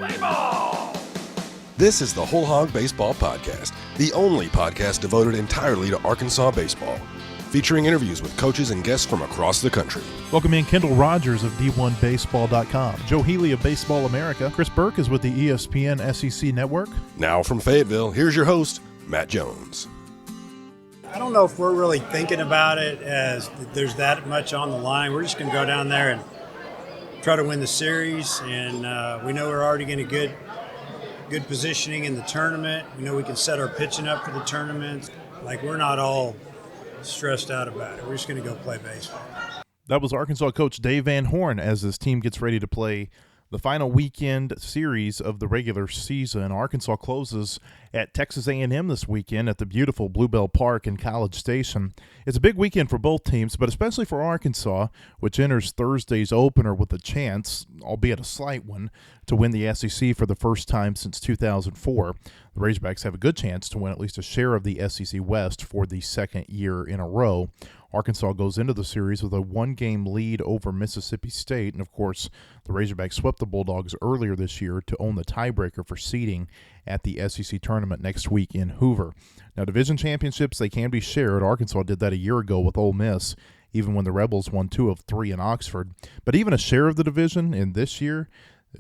Play ball! This is the Whole Hog Baseball Podcast, the only podcast devoted entirely to Arkansas baseball, featuring interviews with coaches and guests from across the country. Welcome in Kendall Rogers of D1Baseball.com, Joe Healy of Baseball America, Chris Burke is with the ESPN SEC Network. Now from Fayetteville, here's your host, Matt Jones. I don't know if we're really thinking about it as there's that much on the line. We're just going to go down there and try to win the series, and we know we're already getting good positioning in the tournament. We know we can set our pitching up for the tournament. Like, we're not all stressed out about it. We're just going to go play baseball. That was Arkansas coach Dave Van Horn as his team gets ready to play the final weekend series of the regular season. Arkansas closes at Texas A&M this weekend at the beautiful Bluebell Park in College Station. It's a big weekend for both teams, but especially for Arkansas, which enters Thursday's opener with a chance, albeit a slight one, to win the SEC for the first time since 2004. The Razorbacks have a good chance to win at least a share of the SEC West for the second year in a row. Arkansas goes into the series with a one-game lead over Mississippi State, and of course, the Razorbacks swept the Bulldogs earlier this year to own the tiebreaker for seeding at the SEC tournament next week in Hoover. Now, division championships, they can be shared. Arkansas did that a year ago with Ole Miss, even when the Rebels won 2 of 3 in Oxford. But even a share of the division in this year,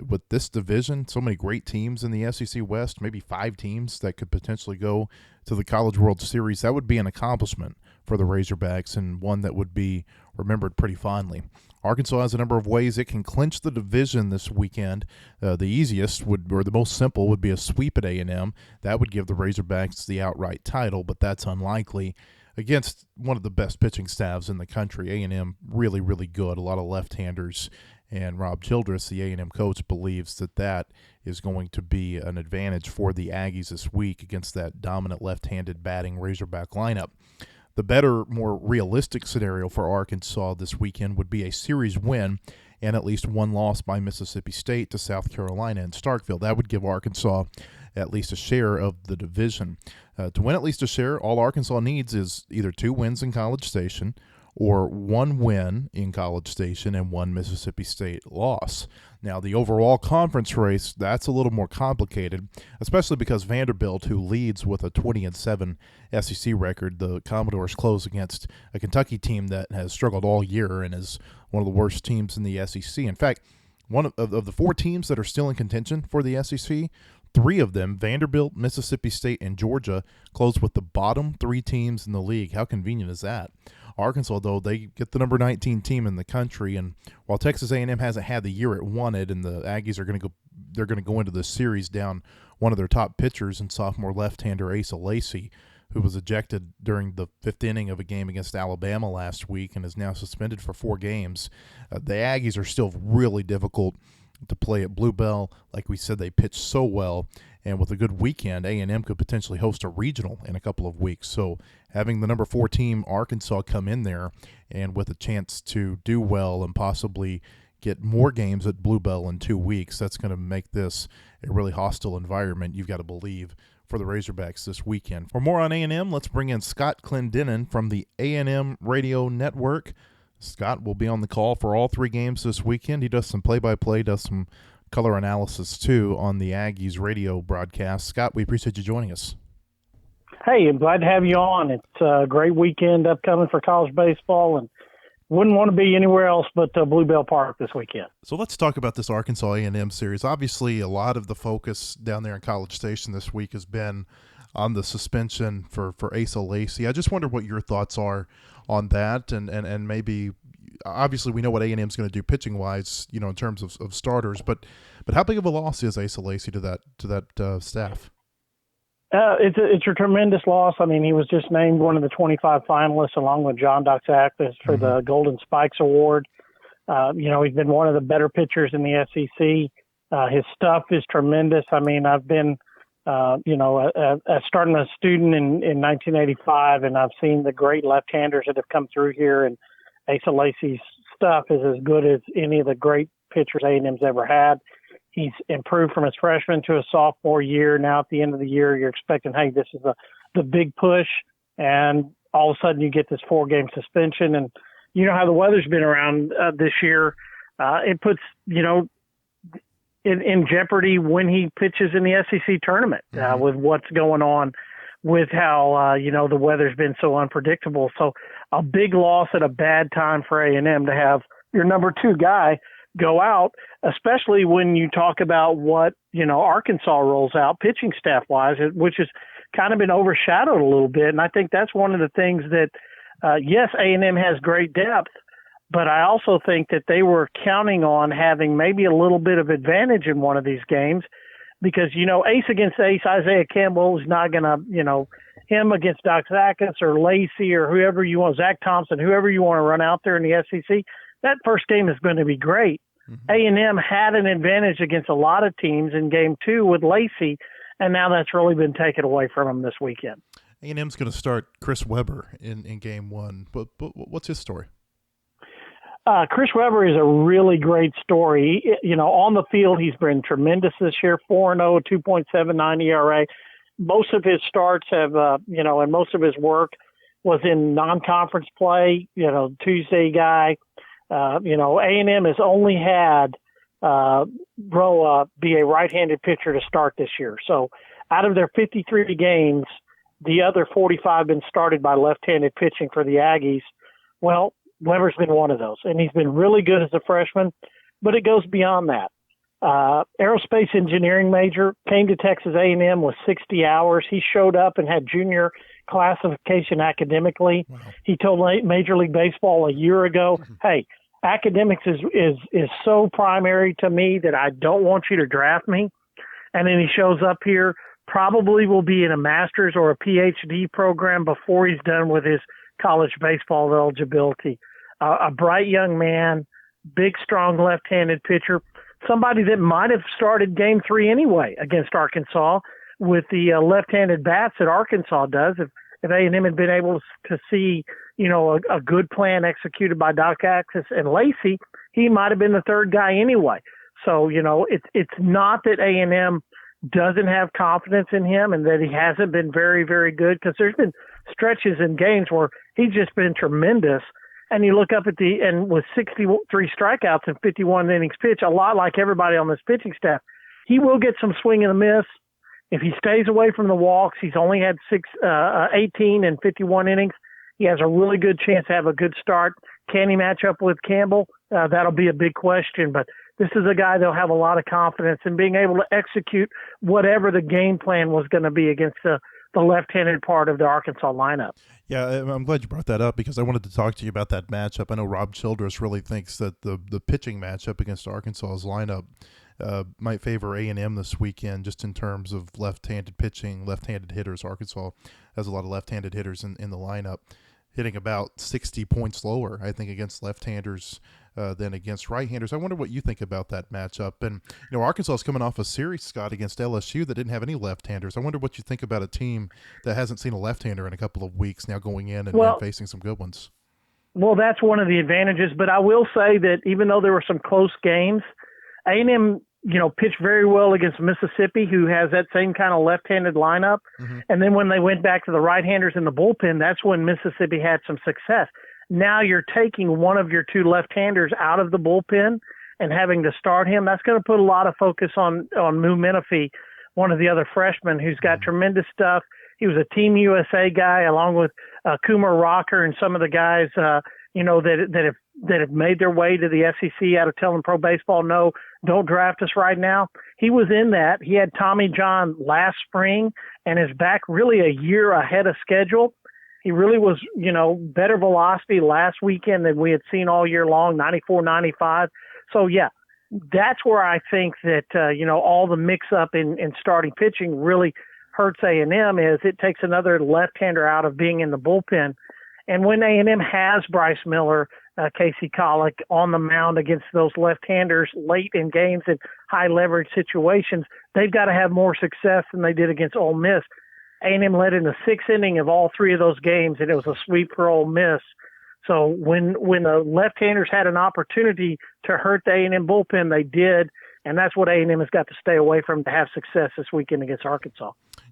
with this division, so many great teams in the SEC West, maybe 5 teams that could potentially go to the College World Series, that would be an accomplishment for the Razorbacks and one that would be remembered pretty fondly. Arkansas has a number of ways it can clinch the division this weekend. The easiest or the most simple would be a sweep at A&M. That would give the Razorbacks the outright title, but that's unlikely against one of the best pitching staffs in the country. A&M really, really good, a lot of left-handers. And Rob Childress, the A&M coach, believes that is going to be an advantage for the Aggies this week against that dominant left-handed batting Razorback lineup. The better, more realistic scenario for Arkansas this weekend would be a series win and at least one loss by Mississippi State to South Carolina and Starkville. That would give Arkansas at least a share of the division. To win at least a share, all Arkansas needs is either 2 wins in College Station or 1 win in College Station and 1 Mississippi State loss. Now, the overall conference race, that's a little more complicated, especially because Vanderbilt, who leads with a 20-7 SEC record, the Commodores close against a Kentucky team that has struggled all year and is one of the worst teams in the SEC. In fact, one of the 4 teams that are still in contention for the SEC, 3 of them, Vanderbilt, Mississippi State, and Georgia, close with the bottom 3 teams in the league. How convenient is that? Arkansas, though, they get the number 19 team in the country, and while Texas A&M hasn't had the year it wanted, and the Aggies are going to go into this series down one of their top pitchers and sophomore left-hander Asa Lacy, who was ejected during the 5th inning of a game against Alabama last week and is now suspended for 4 games. The Aggies are still really difficult to play at Bluebell. Like we said, they pitch so well, and with a good weekend, A&M could potentially host a regional in a couple of weeks. So having the number 4 team, Arkansas, come in there and with a chance to do well and possibly get more games at Bluebell in 2 weeks, that's going to make this a really hostile environment, you've got to believe, for the Razorbacks this weekend. For more on A&M, let's bring in Scott Clendenin from the A&M Radio Network. Scott will be on the call for all 3 games this weekend. He does some play-by-play, does some color analysis, too, on the Aggies radio broadcast. Scott, we appreciate you joining us. Hey, I'm glad to have you on. It's a great weekend upcoming for college baseball, and wouldn't want to be anywhere else but Bluebell Park this weekend. So let's talk about this Arkansas A&M series. Obviously, a lot of the focus down there in College Station this week has been on the suspension for Asa Lacy. I just wonder what your thoughts are on that, and maybe obviously we know what A&M's going to do pitching wise, in terms of starters, but how big of a loss is Asa Lacy to that staff? It's a tremendous loss. I mean, he was just named one of the 25 finalists along with John Doxakis for the Golden Spikes Award. He's been one of the better pitchers in the SEC. His stuff is tremendous. I mean, I've been starting as a student in 1985, and I've seen the great left-handers that have come through here, and Asa Lacy's stuff is as good as any of the great pitchers A&M's ever had. He's improved from his freshman to his sophomore year. Now at the end of the year, you're expecting, hey, this is the big push, and all of a sudden you get this 4-game suspension. And you know how the weather's been around this year. It puts, in jeopardy when he pitches in the SEC tournament with what's going on with how, the weather's been so unpredictable. So a big loss at a bad time for A&M to have your number 2 guy go out, especially when you talk about what, Arkansas rolls out pitching staff-wise, which has kind of been overshadowed a little bit. And I think that's one of the things that, yes, A&M has great depth, but I also think that they were counting on having maybe a little bit of advantage in one of these games because, ace against ace, Isaiah Campbell is not going to, him against Doc Zackus or Lacey or whoever you want, Zach Thompson, whoever you want to run out there in the SEC, that first game is going to be great. A&M had an advantage against a lot of teams in game 2 with Lacey, and now that's really been taken away from them this weekend. A&M's going to start Chris Webber in game 1, but what's his story? Chris Webber is a really great story. On the field, he's been tremendous this year, 4-0, 2.79 ERA. Most of his starts have, and most of his work was in non-conference play, Tuesday guy. A&M has only had Broa be a right-handed pitcher to start this year. So out of their 53 games, the other 45 been started by left-handed pitching for the Aggies. Well, Weber's been one of those, and he's been really good as a freshman, but it goes beyond that. Aerospace engineering major, came to Texas A&M with 60 hours. He showed up and had junior classification academically. Wow. He told Major League Baseball a year ago, hey, academics is so primary to me that I don't want you to draft me. And then he shows up here, probably will be in a master's or a PhD program before he's done with his college baseball eligibility. A bright young man, big, strong left-handed pitcher, somebody that might have started game 3 anyway against Arkansas with the left-handed bats that Arkansas does. If A&M had been able to see, a good plan executed by Doc Axis and Lacey, he might have been the third guy anyway. So, it's not that A&M doesn't have confidence in him and that he hasn't been very, very good, because there's been stretches in games where he's just been tremendous. And you look up at and with 63 strikeouts and 51 innings pitched, a lot like everybody on this pitching staff, he will get some swing and a miss. If he stays away from the walks, he's only had 18 and 51 innings. He has a really good chance to have a good start. Can he match up with Campbell? That'll be a big question. But this is a guy that'll have a lot of confidence in being able to execute whatever the game plan was going to be against the left-handed part of the Arkansas lineup. Yeah, I'm glad you brought that up because I wanted to talk to you about that matchup. I know Rob Childress really thinks that the pitching matchup against Arkansas's lineup might favor A&M this weekend just in terms of left-handed pitching, left-handed hitters. Arkansas has a lot of left-handed hitters in the lineup, hitting about 60 points lower, I think, against left-handers than against right-handers. I wonder what you think about that matchup. And, Arkansas is coming off a series, Scott, against LSU that didn't have any left-handers. I wonder what you think about a team that hasn't seen a left-hander in a couple of weeks now going in and facing some good ones. Well, that's one of the advantages. But I will say that even though there were some close games, A&M, pitched very well against Mississippi, who has that same kind of left-handed lineup. Mm-hmm. And then when they went back to the right-handers in the bullpen, that's when Mississippi had some success. Now you're taking one of your 2 left-handers out of the bullpen and having to start him. That's going to put a lot of focus on Moo Menifee, one of the other freshmen who's got tremendous stuff. He was a Team USA guy along with Kumar Rocker and some of the guys, that have made their way to the SEC out of telling pro baseball, no, don't draft us right now. He was in that. He had Tommy John last spring and is back really a year ahead of schedule. He really was, better velocity last weekend than we had seen all year long, 94, 95. So, yeah, that's where I think that, all the mix-up in starting pitching really hurts A&M is it takes another left-hander out of being in the bullpen. And when A&M has Bryce Miller, Casey Collick on the mound against those left-handers late in games in high-leverage situations, they've got to have more success than they did against Ole Miss. A&M led in the 6th inning of all 3 of those games, and it was a sweep for Ole Miss. So when the left-handers had an opportunity to hurt the A&M bullpen, they did, and that's what A&M has got to stay away from to have success this weekend against Arkansas.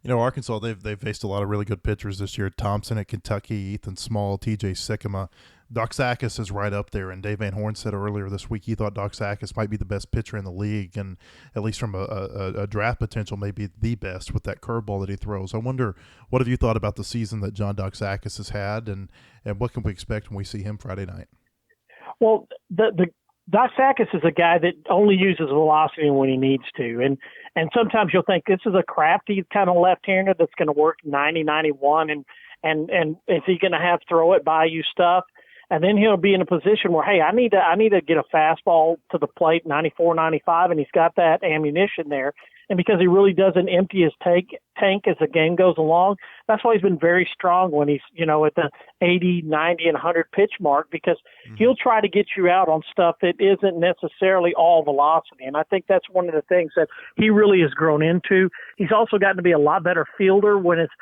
Arkansas, they've faced a lot of really good pitchers this year. Thompson at Kentucky, Ethan Small, T.J. Sycamore. Doxakis is right up there, and Dave Van Horn said earlier this week he thought Doxakis might be the best pitcher in the league, and at least from a draft potential, maybe the best with that curveball that he throws. I wonder, what have you thought about the season that John Doxakis has had, and what can we expect when we see him Friday night? Well, the Doxakis is a guy that only uses velocity when he needs to, and sometimes you'll think this is a crafty kind of left-hander that's going to work 90, 91, and is he going to have throw it by you stuff? And then he'll be in a position where, hey, I need to get a fastball to the plate, 94, 95, and he's got that ammunition there. And because he really doesn't empty his tank as the game goes along, that's why he's been very strong when he's, at the 80, 90, and 100 pitch mark, because he'll try to get you out on stuff that isn't necessarily all velocity. And I think that's one of the things that he really has grown into. He's also gotten to be a lot better fielder when it's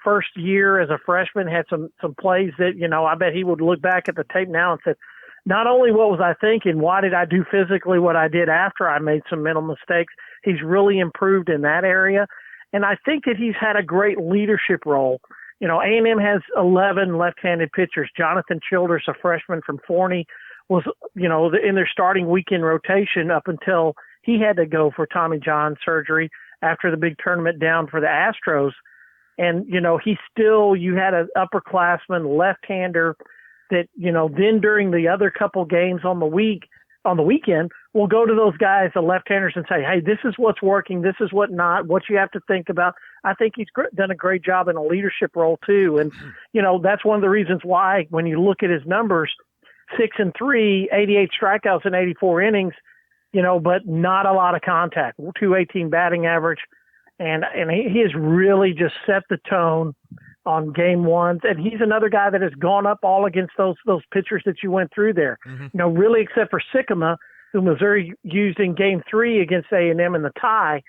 first year as a freshman, had some plays that, I bet he would look back at the tape now and said, not only what was I thinking, why did I do physically what I did after I made some mental mistakes? He's really improved in that area. And I think that he's had a great leadership role. A&M has 11 left-handed pitchers. Jonathan Childers, a freshman from Forney, was, in their starting weekend rotation up until he had to go for Tommy John surgery after the big tournament down for the Astros. And, you had an upperclassman left-hander that, then during the other couple games on the weekend, we'll go to those guys, the left-handers, and say, hey, this is what's working, this is what not, what you have to think about. I think he's done a great job in a leadership role too. And, that's one of the reasons why when you look at his numbers, 6-3, 88 strikeouts in 84 innings, but not a lot of contact, 218 batting average. And he has really just set the tone on game ones. And he's another guy that has gone up all against those pitchers that you went through there. Really except for Sycamore, who Missouri used in game 3 against A&M in the tie.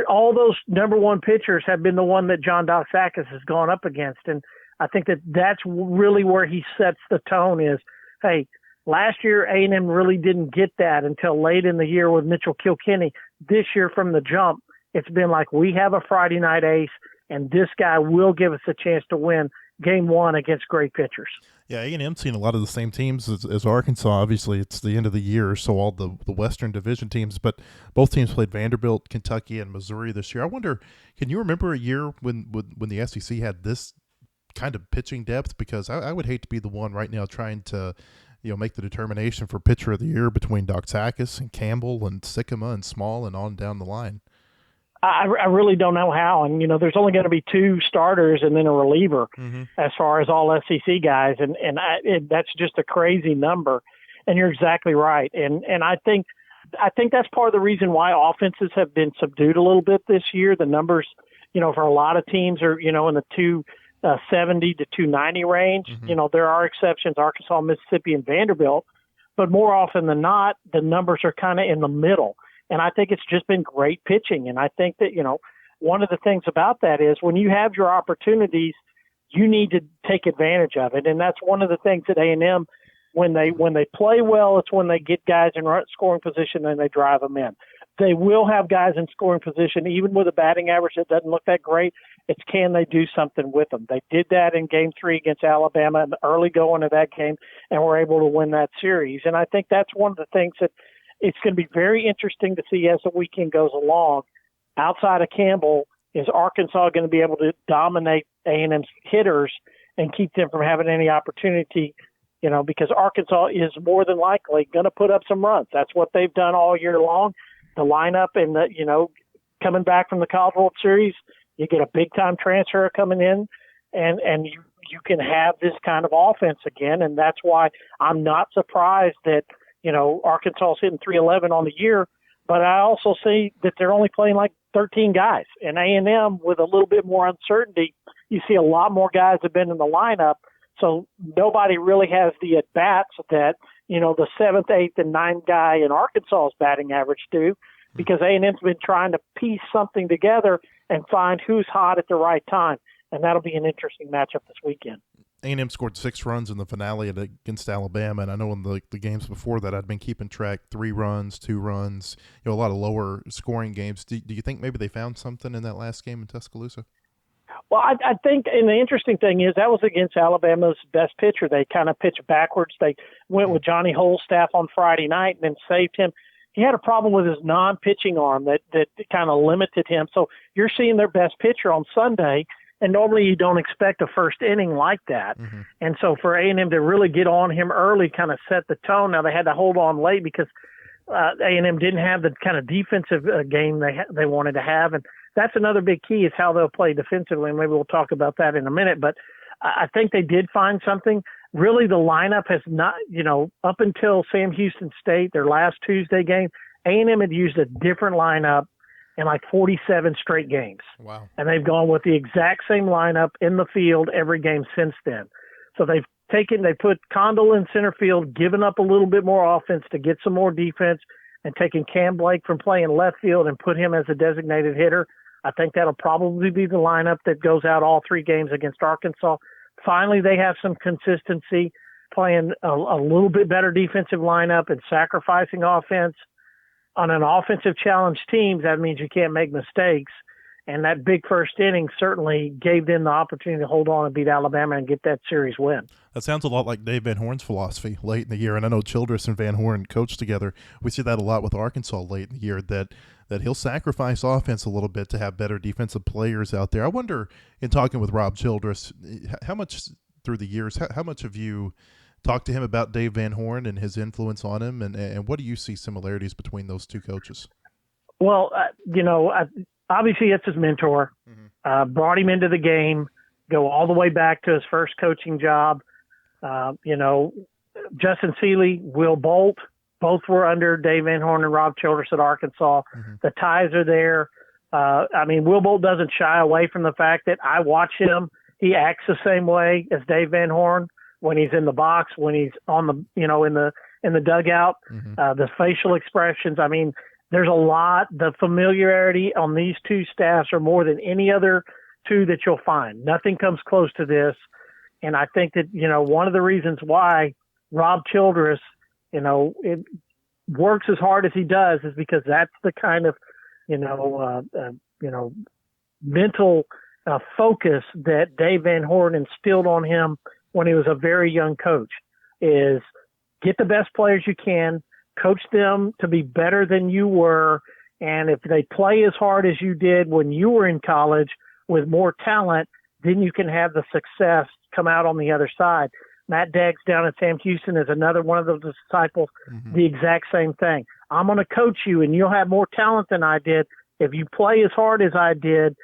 All those number one pitchers have been the one that John Doxakis has gone up against. And I think that's really where he sets the tone is, hey, last year A&M really didn't get that until late in the year with Mitchell Kilkenny. This year from the jump, it's been like we have a Friday night ace, and this guy will give us a chance to win game 1 against great pitchers. Yeah, A&M's seen a lot of the same teams as Arkansas. Obviously, it's the end of the year, so all the Western Division teams, but both teams played Vanderbilt, Kentucky, and Missouri this year. I wonder, can you remember a year when the SEC had this kind of pitching depth? Because I would hate to be the one right now trying to make the determination for pitcher of the year between Doxakis and Campbell and Sycamore and Small and on down the line. I really don't know how. And, there's only going to be 2 starters and then a reliever as far as all SEC guys. And that's just a crazy number. And you're exactly right. And I think that's part of the reason why offenses have been subdued a little bit this year. The numbers, for a lot of teams are, in the 270 to 290 range. There are exceptions, Arkansas, Mississippi, and Vanderbilt. But more often than not, the numbers are kind of in the middle. And I think it's just been great pitching. And I think that, one of the things about that is when you have your opportunities, you need to take advantage of it. And that's one of the things at A&M, when they play well, it's when they get guys in scoring position and they drive them in. They will have guys in scoring position, even with a batting average that doesn't look that great. It's can they do something with them? They did that in game 3 against Alabama in the early going of that game and were able to win that series. And I think that's one of the things that it's going to be very interesting to see as the weekend goes along. Outside of Campbell, is Arkansas going to be able to dominate A&M's hitters and keep them from having any opportunity, because Arkansas is more than likely going to put up some runs. That's what they've done all year long. The lineup and coming back from the College World Series, you get a big-time transfer coming in, and you can have this kind of offense again. And that's why I'm not surprised that, Arkansas is hitting 311 on the year, but I also see that they're only playing like 13 guys. And A&M, with a little bit more uncertainty, you see a lot more guys have been in the lineup. So nobody really has the at-bats that, the 7th, 8th, and 9th guy in Arkansas's batting average do, because A&M's been trying to piece something together and find who's hot at the right time. And that'll be an interesting matchup this weekend. A&M scored 6 runs in the finale against Alabama, and I know in the games before that I'd been keeping track, 3 runs, 2 runs, a lot of lower scoring games. Do you think maybe they found something in that last game in Tuscaloosa? Well, I think, and the interesting thing is that was against Alabama's best pitcher. They kind of pitched backwards. They went with Johnny Holstaff on Friday night and then saved him. He had a problem with his non-pitching arm that kind of limited him. So you're seeing their best pitcher on Sunday, and normally you don't expect a first inning like that. Mm-hmm. And so for A&M to really get on him early kind of set the tone. Now they had to hold on late because A&M didn't have the kind of defensive game they wanted to have. And that's another big key is how they'll play defensively. And maybe we'll talk about that in a minute. But I think they did find something. Really, the lineup has not, up until Sam Houston State, their last Tuesday game, A&M had used a different lineup in like 47 straight games. Wow. And they've gone with the exact same lineup in the field every game since then. So they put Condell in center field, given up a little bit more offense to get some more defense, and taking Cam Blake from playing left field and put him as a designated hitter. I think that'll probably be the lineup that goes out all three games against Arkansas. Finally, they have some consistency, playing a little bit better defensive lineup and sacrificing offense. On an offensive challenged team, that means you can't make mistakes. And that big first inning certainly gave them the opportunity to hold on and beat Alabama and get that series win. That sounds a lot like Dave Van Horn's philosophy late in the year. And I know Childress and Van Horn coached together. We see that a lot with Arkansas late in the year, that he'll sacrifice offense a little bit to have better defensive players out there. I wonder, in talking with Rob Childress, how much through the years, how much have you talked to him about Dave Van Horn and his influence on him? And what do you see similarities between those two coaches? Well, obviously it's his mentor, brought him into the game, go all the way back to his first coaching job. Justin Seeley, Will Bolt, both were under Dave Van Horn and Rob Childress at Arkansas. Mm-hmm. The ties are there. Will Bolt doesn't shy away from the fact that I watch him. He acts the same way as Dave Van Horn when he's in the box, when he's on the, in the dugout, the facial expressions. There's a lot. The familiarity on these two staffs are more than any other two that you'll find. Nothing comes close to this. And I think that, one of the reasons why Rob Childress, it works as hard as he does is because that's the kind of, mental focus that Dave Van Horn instilled on him when he was a very young coach, is get the best players you can, coach them to be better than you were. And if they play as hard as you did when you were in college with more talent, then you can have the success come out on the other side. Matt Deggs down at Sam Houston is another one of those disciples, the exact same thing. I'm going to coach you and you'll have more talent than I did. If you play as hard as I did,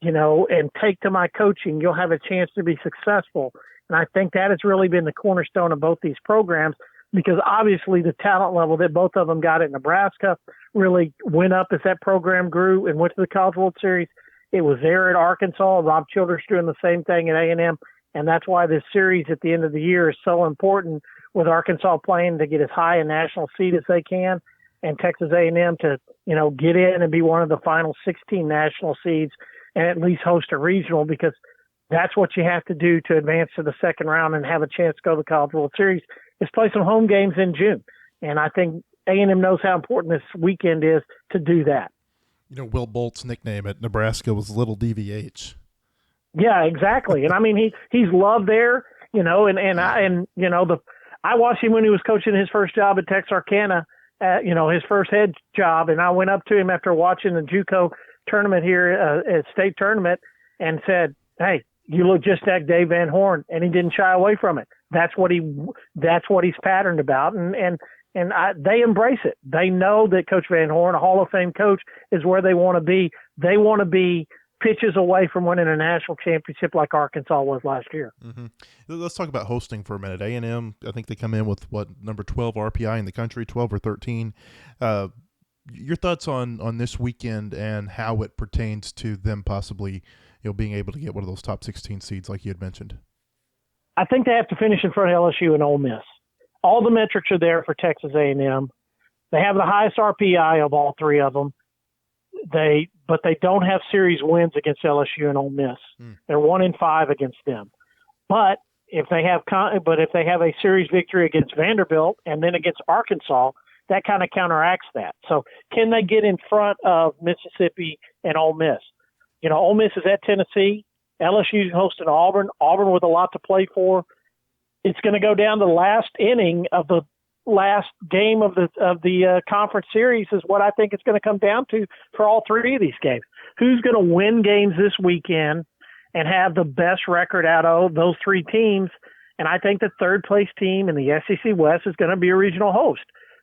and take to my coaching, you'll have a chance to be successful. And I think that has really been the cornerstone of both these programs, because obviously the talent level that both of them got at Nebraska really went up as that program grew and went to the College World Series. It was there at Arkansas. Rob Childress doing the same thing at A&M. And that's why this series at the end of the year is so important, with Arkansas playing to get as high a national seed as they can, and Texas A&M to, get in and be one of the final 16 national seeds and at least host a regional, because that's what you have to do to advance to the second round and have a chance to go to the College World Series, is play some home games in June. And I think A&M knows how important this weekend is to do that. Will Bolt's nickname at Nebraska was Little DVH. Yeah, exactly. And he's loved there, I watched him when he was coaching his first job at Texarkana, his first head job. And I went up to him after watching the JUCO tournament here at state tournament and said, "Hey, you look just like Dave Van Horn," and he didn't shy away from it. That's what he's patterned about. And they embrace it. They know that Coach Van Horn, a Hall of Fame coach, is where they want to be. They want to be pitches away from winning a national championship like Arkansas was last year. Mm-hmm. Let's talk about hosting for a minute. A&M, I think they come in with number 12 RPI in the country, 12 or 13. Your thoughts on this weekend and how it pertains to them possibly, being able to get one of those top 16 seeds like you had mentioned? I think they have to finish in front of LSU and Ole Miss. All the metrics are there for Texas A&M. They have the highest RPI of all three of them. But they don't have series wins against LSU and Ole Miss. They're 1-5 against them. But if they have a series victory against Vanderbilt and then against Arkansas, that kind of counteracts that. So can they get in front of Mississippi and Ole Miss? Ole Miss is at Tennessee. LSU's hosting Auburn. Auburn with a lot to play for. It's going to go down to the last inning of the last game of the conference series is what I think it's going to come down to for all three of these games. Who's going to win games this weekend and have the best record out of those three teams? And I think the third-place team in the SEC West is going to be a regional host.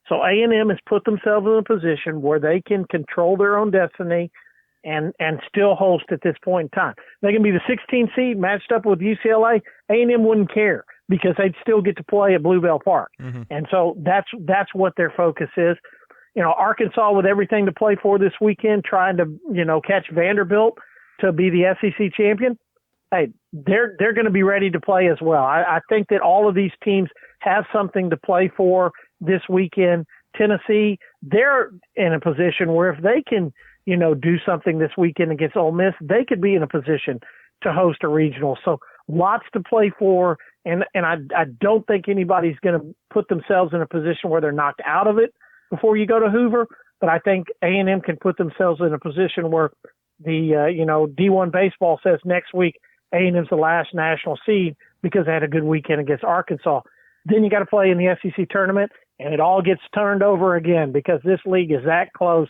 So A&M has put themselves in a position where they can control their own destiny and still host at this point in time. They can be the 16th seed matched up with UCLA. A&M wouldn't care because they'd still get to play at Bluebell Park. Mm-hmm. And so that's what their focus is. You know, Arkansas with everything to play for this weekend, trying to, you know, catch Vanderbilt to be the SEC champion. Hey, they're going to be ready to play as well. I think that all of these teams have something to play for this weekend. Tennessee, they're in a position where if they can, you know, do something this weekend against Ole Miss, they could be in a position to host a regional. So lots to play for, and I don't think anybody's going to put themselves in a position where they're knocked out of it before you go to Hoover. But I think A&M can put themselves in a position where the D1 baseball says next week A&M's the last national seed because they had a good weekend against Arkansas. Then you got to play in the SEC tournament, and it all gets turned over again because this league is that close.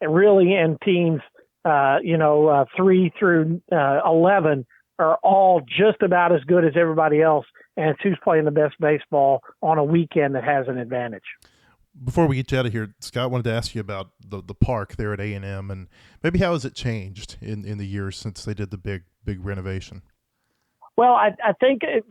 And really, in teams, 3 through 11 are all just about as good as everybody else, and it's who's playing the best baseball on a weekend that has an advantage. Before we get you out of here, Scott, I wanted to ask you about the park there at A&M, and maybe how has it changed in the years since they did the big renovation? Well, I think it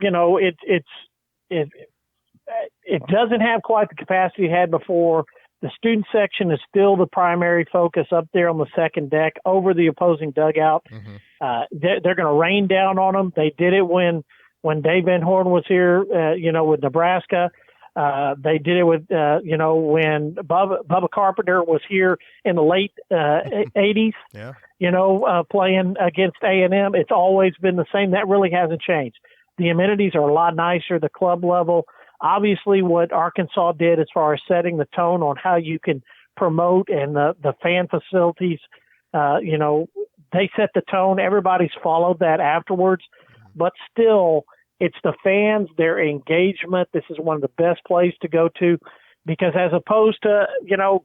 doesn't have quite the capacity it had before. The student section is still the primary focus up there on the second deck over the opposing dugout. Mm-hmm. They're going to rain down on them. They did it when Dave Van Horn was here, with Nebraska. They did it with, when Bubba Carpenter was here in the late 80s, playing against A&M. It's always been the same. That really hasn't changed. The amenities are a lot nicer, the club level. Obviously, what Arkansas did as far as setting the tone on how you can promote and the fan facilities, they set the tone. Everybody's followed that afterwards. But still, it's the fans, their engagement. This is one of the best places to go to because as opposed to,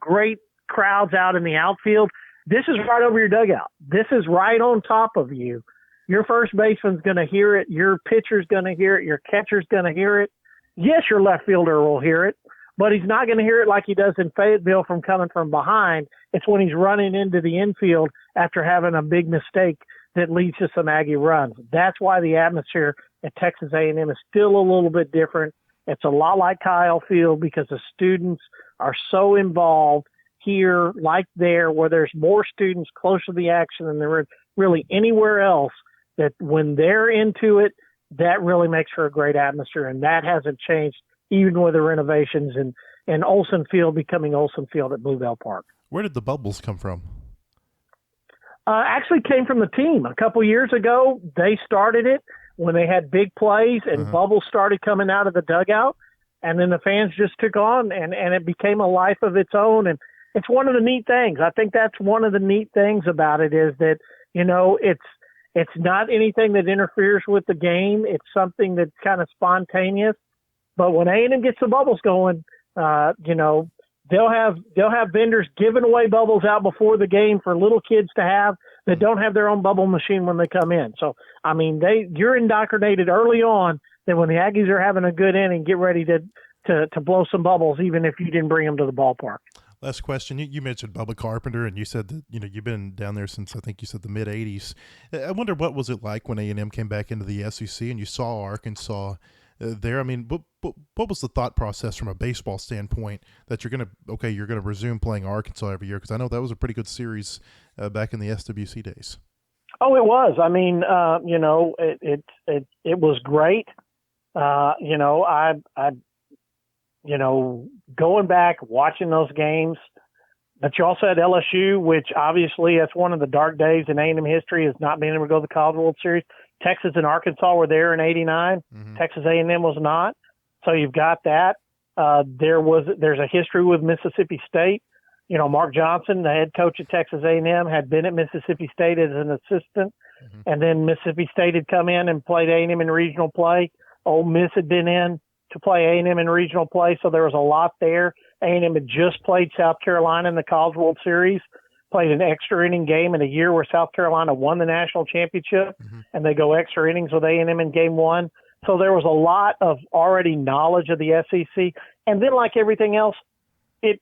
great crowds out in the outfield, this is right over your dugout. This is right on top of you. Your first baseman's going to hear it. Your pitcher's going to hear it. Your catcher's going to hear it. Yes, your left fielder will hear it, but he's not going to hear it like he does in Fayetteville from coming from behind. It's when he's running into the infield after having a big mistake that leads to some Aggie runs. That's why the atmosphere at Texas A&M is still a little bit different. It's a lot like Kyle Field because the students are so involved here like there where there's more students close to the action than there is really anywhere else, that when they're into it, that really makes for a great atmosphere, and that hasn't changed even with the renovations and Olsen Field becoming Olsen Field at Bluebell Park. Where did the bubbles come from? Actually came from the team. A couple years ago, they started it when they had big plays and bubbles started coming out of the dugout, and then the fans just took on, and it became a life of its own. And it's one of the neat things. I think that's one of the neat things about it is that, it's not anything that interferes with the game. It's something that's kind of spontaneous. But when A&M gets the bubbles going, they'll have vendors giving away bubbles out before the game for little kids to have that don't have their own bubble machine when they come in. So, you're indoctrinated early on that when the Aggies are having a good inning, get ready to blow some bubbles, even if you didn't bring them to the ballpark. Last question. You mentioned Bubba Carpenter, and you said that you've been down there since I think you said the mid '80s. I wonder what was it like when A&M came back into the SEC and you saw Arkansas there. What was the thought process from a baseball standpoint that you're going to resume playing Arkansas every year? Because I know that was a pretty good series back in the SWC days. Oh, it was. It was great. Going back, watching those games, but you also had LSU, which obviously that's one of the dark days in A&M history is not being able to go to the College World Series. Texas and Arkansas were there in '89. Mm-hmm. Texas A&M was not. So you've got that. There's a history with Mississippi State. Mark Johnson, the head coach at Texas A&M, had been at Mississippi State as an assistant, and then Mississippi State had come in and played A&M in regional play. Ole Miss had been in to play A&M in regional play, so there was a lot there. A&M had just played South Carolina in the College World Series, played an extra inning game in a year where South Carolina won the national championship, and they go extra innings with A&M in game one. So there was a lot of already knowledge of the SEC. And then, like everything else, it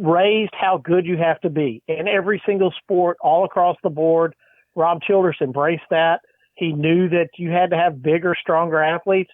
raised how good you have to be in every single sport all across the board. Rob Childress embraced that. He knew that you had to have bigger, stronger athletes.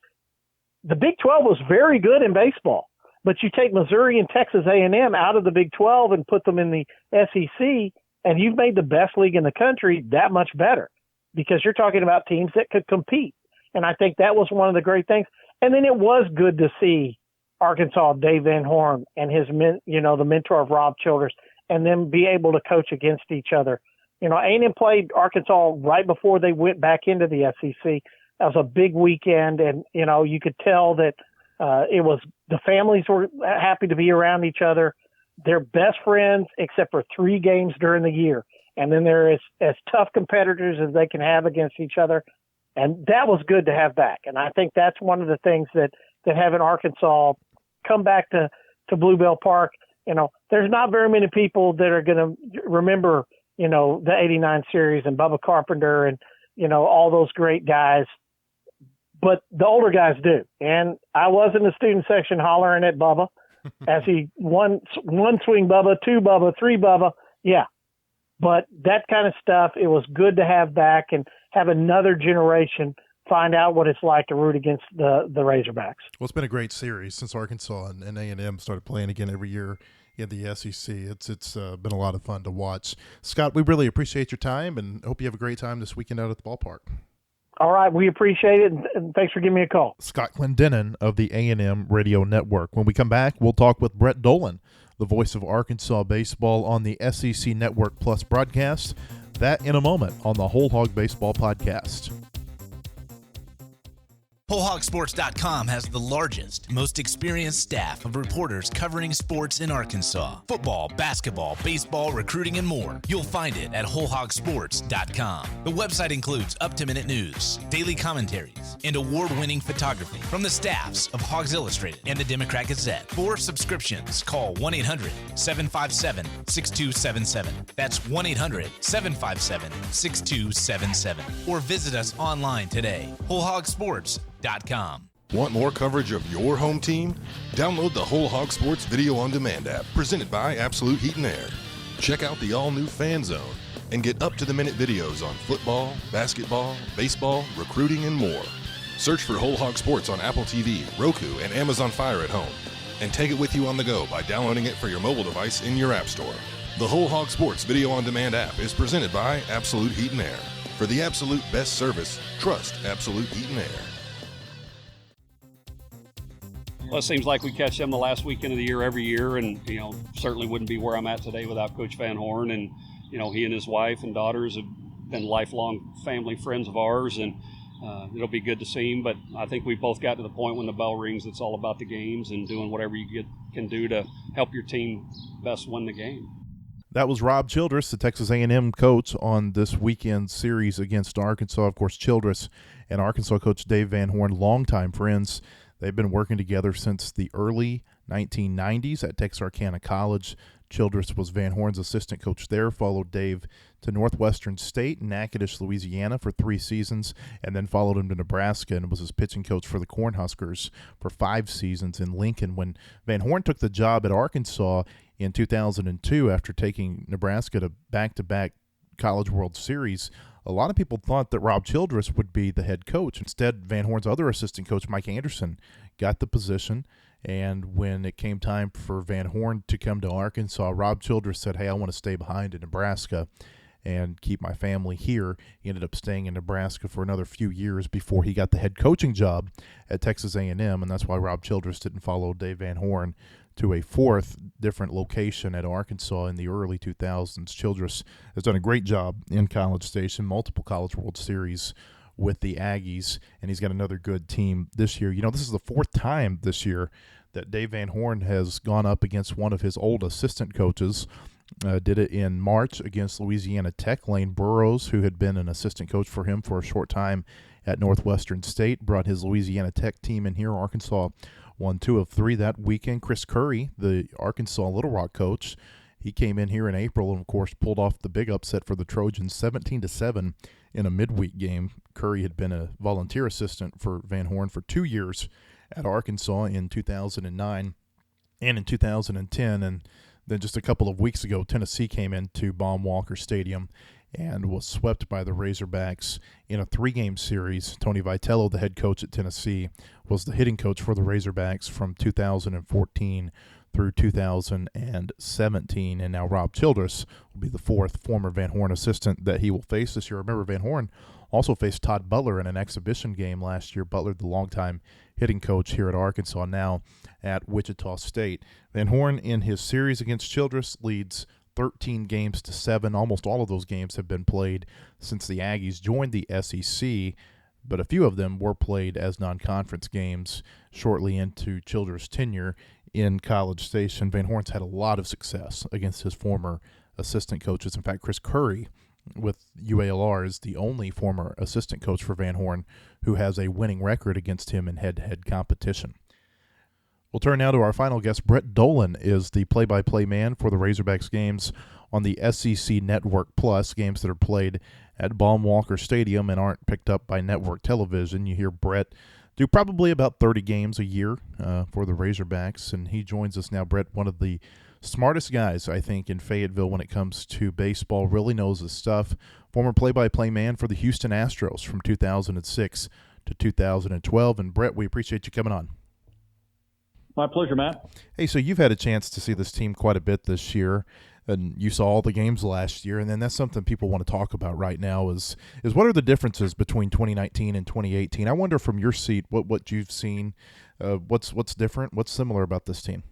The Big 12 was very good in baseball, but you take Missouri and Texas A&M out of the Big 12 and put them in the SEC, and you've made the best league in the country that much better because you're talking about teams that could compete. And I think that was one of the great things. And then it was good to see Arkansas, Dave Van Horn, and his, the mentor of Rob Childress, and them be able to coach against each other. A&M played Arkansas right before they went back into the SEC. That was a big weekend, and, you could tell that the families were happy to be around each other. They're best friends except for 3 games during the year. And then they're as tough competitors as they can have against each other. And that was good to have back. And I think that's one of the things that having Arkansas come back to Bluebell Park, there's not very many people that are going to remember, the 89 series and Bubba Carpenter and, all those great guys. But the older guys do. And I was in the student section hollering at Bubba as he one swing Bubba, 2 Bubba, 3 Bubba. Yeah. But that kind of stuff, it was good to have back and have another generation find out what it's like to root against the Razorbacks. Well, it's been a great series since Arkansas and A&M started playing again every year in the SEC. It's been a lot of fun to watch. Scott, we really appreciate your time and hope you have a great time this weekend out at the ballpark. All right, we appreciate it, and thanks for giving me a call. Scott Clendenin of the A&M Radio Network. When we come back, we'll talk with Brett Dolan, the voice of Arkansas baseball on the SEC Network Plus broadcast. That in a moment on the Whole Hog Baseball Podcast. WholeHogSports.com has the largest, most experienced staff of reporters covering sports in Arkansas. Football, basketball, baseball, recruiting, and more. You'll find it at WholeHogSports.com. The website includes up-to-minute news, daily commentaries, and award-winning photography from the staffs of Hogs Illustrated and the Democrat Gazette. For subscriptions, call 1-800-757-6277. That's 1-800-757-6277. Or visit us online today. WholeHogSports.com. Want more coverage of your home team? Download the Whole Hog Sports Video on Demand app presented by Absolute Heat and Air. Check out the all-new Fan Zone and get up-to-the-minute videos on football, basketball, baseball, recruiting, and more. Search for Whole Hog Sports on Apple TV, Roku, and Amazon Fire at home. And take it with you on the go by downloading it for your mobile device in your app store. The Whole Hog Sports Video on Demand app is presented by Absolute Heat and Air. For the absolute best service, trust Absolute Heat and Air. Well, it seems like we catch them the last weekend of the year every year, and certainly wouldn't be where I'm at today without Coach Van Horn. And he and his wife and daughters have been lifelong family friends of ours, and it'll be good to see him. But I think we both got to the point when the bell rings, it's all about the games and doing whatever you can do to help your team best win the game. That was Rob Childress, the Texas A&M coach, on this weekend's series against Arkansas. Of course, Childress and Arkansas coach Dave Van Horn, longtime friends. They've been working together since the early 1990s at Texarkana College. Childress was Van Horn's assistant coach there, followed Dave to Northwestern State in Natchitoches, Louisiana for 3 seasons, and then followed him to Nebraska and was his pitching coach for the Cornhuskers for 5 seasons in Lincoln. When Van Horn took the job at Arkansas in 2002 after taking Nebraska to back-to-back College World Series, a lot of people thought that Rob Childress would be the head coach. Instead, Van Horn's other assistant coach, Mike Anderson, got the position. And when it came time for Van Horn to come to Arkansas, Rob Childress said, hey, I want to stay behind in Nebraska and keep my family here. He ended up staying in Nebraska for another few years before he got the head coaching job at Texas A&M, and that's why Rob Childress didn't follow Dave Van Horn to a 4th different location at Arkansas in the early 2000s. Childress has done a great job in College Station, multiple College World Series with the Aggies, and he's got another good team this year. This is the 4th time this year that Dave Van Horn has gone up against one of his old assistant coaches. Did it in March against Louisiana Tech. Lane Burroughs, who had been an assistant coach for him for a short time at Northwestern State, brought his Louisiana Tech team in here. Arkansas won 2 of 3 that weekend. Chris Curry, the Arkansas Little Rock coach, he came in here in April and, of course, pulled off the big upset for the Trojans, 17-7 in a midweek game. Curry had been a volunteer assistant for Van Horn for 2 years at Arkansas in 2009 and in 2010, and then just a couple of weeks ago, Tennessee came into Baum-Walker Stadium and was swept by the Razorbacks in a 3-game series. Tony Vitello, the head coach at Tennessee, was the hitting coach for the Razorbacks from 2014 through 2017, and now Rob Childress will be the 4th former Van Horn assistant that he will face this year. Remember, Van Horn also faced Todd Butler in an exhibition game last year. Butler, the longtime hitting coach here at Arkansas, now at Wichita State. Van Horn, in his series against Childress, leads 13 games to 7. Almost all of those games have been played since the Aggies joined the SEC, but a few of them were played as non-conference games shortly into Childress' tenure in College Station. Van Horn's had a lot of success against his former assistant coaches. In fact, Chris Curry with UALR is the only former assistant coach for Van Horn who has a winning record against him in head-to-head competition. We'll turn now to our final guest. Brett Dolan is the play-by-play man for the Razorbacks games on the SEC Network Plus, games that are played at Baum-Walker Stadium and aren't picked up by network television. You hear Brett do probably about 30 games a year for the Razorbacks, and he joins us now. Brett, one of the smartest guys, I think, in Fayetteville when it comes to baseball, really knows his stuff. Former play-by-play man for the Houston Astros from 2006 to 2012. And, Brett, we appreciate you coming on. My pleasure, Matt. Hey, so you've had a chance to see this team quite a bit this year, and you saw all the games last year, and then that's something people want to talk about right now is what are the differences between 2019 and 2018? I wonder from your seat what you've seen, what's different, what's similar about this team?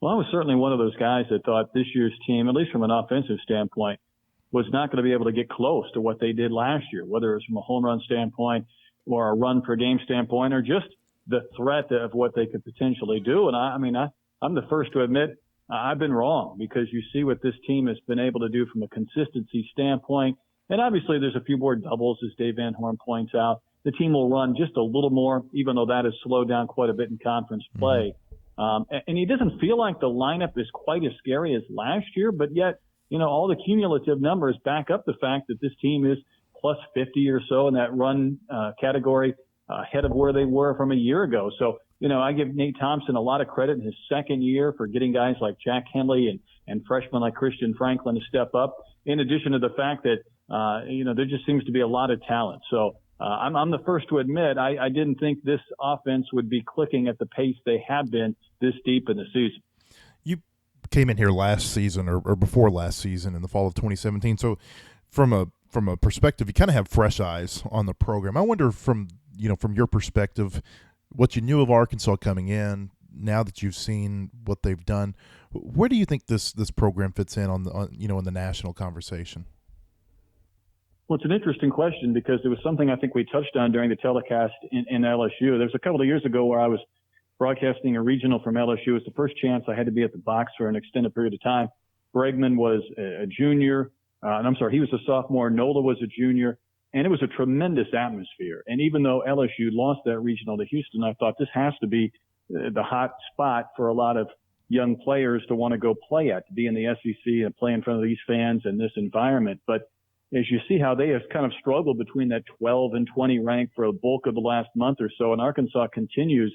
Well, I was certainly one of those guys that thought this year's team, at least from an offensive standpoint, was not going to be able to get close to what they did last year, whether it's from a home run standpoint or a run per game standpoint or just the threat of what they could potentially do. And I'm the first to admit I've been wrong, because you see what this team has been able to do from a consistency standpoint. And obviously there's a few more doubles, as Dave Van Horn points out. The team will run just a little more, even though that has slowed down quite a bit in conference play. And it doesn't feel like the lineup is quite as scary as last year, but yet, all the cumulative numbers back up the fact that this team is plus 50 or so in that run category, ahead of where they were from a year ago. So, I give Nate Thompson a lot of credit in his second year for getting guys like Jack Henley and freshmen like Christian Franklin to step up, in addition to the fact that, there just seems to be a lot of talent. So I'm the first to admit I didn't think this offense would be clicking at the pace they have been this deep in the season. You came in here last season or before last season in the fall of 2017. So from a perspective, you kind of have fresh eyes on the program. I wonder from your perspective, what you knew of Arkansas coming in, now that you've seen what they've done, where do you think this program fits in in the national conversation? Well, it's an interesting question, because it was something I think we touched on during the telecast in LSU. There was a couple of years ago where I was broadcasting a regional from LSU. It was the first chance I had to be at the box for an extended period of time. Bregman was a junior. He was a sophomore. Nola was a junior. And it was a tremendous atmosphere. And even though LSU lost that regional to Houston, I thought this has to be the hot spot for a lot of young players to want to go play at, to be in the SEC and play in front of these fans in this environment. But as you see how they have kind of struggled between that 12 and 20 rank for a bulk of the last month or so, and Arkansas continues